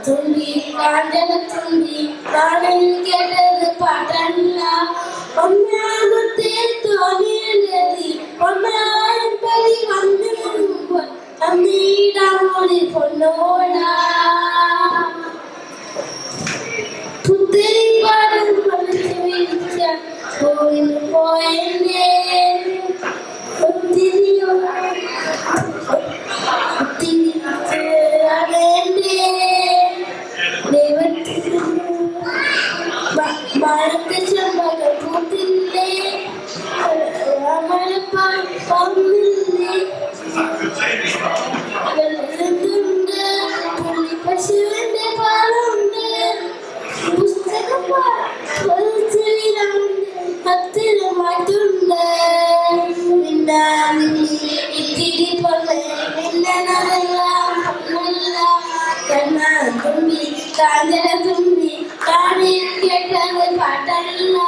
തുമ്പി കാഞ്ചന തുമ്പി കാണൽ കേട്ടത് പാട്ടല്ല ഒന്നാമത്തെ തോന്നിയതി ഒന്നാം പടി വന്നു അമ്മീടാമോടി പൊന്നോട പുത്തിരി പാടം പഠിച്ചു വിളിച്ച പോയി പോയേ മഴക്ക് ചെമ്പകൾ പൂത്തില്ലേ മഴപ്പാന്നില്ലേ വെള്ളത്തുണ്ട് പുള്ളി പശുവിന്റെ പാലുണ്ട് പുസ്തകം പത്തിരമായിട്ടുണ്ട് ഇത്തിരി പോലെ കണ്ണ തുമ്പി കാഞ്ചന തുമ്പി കാണിൽ കേട്ടത് പാട്ടല്ല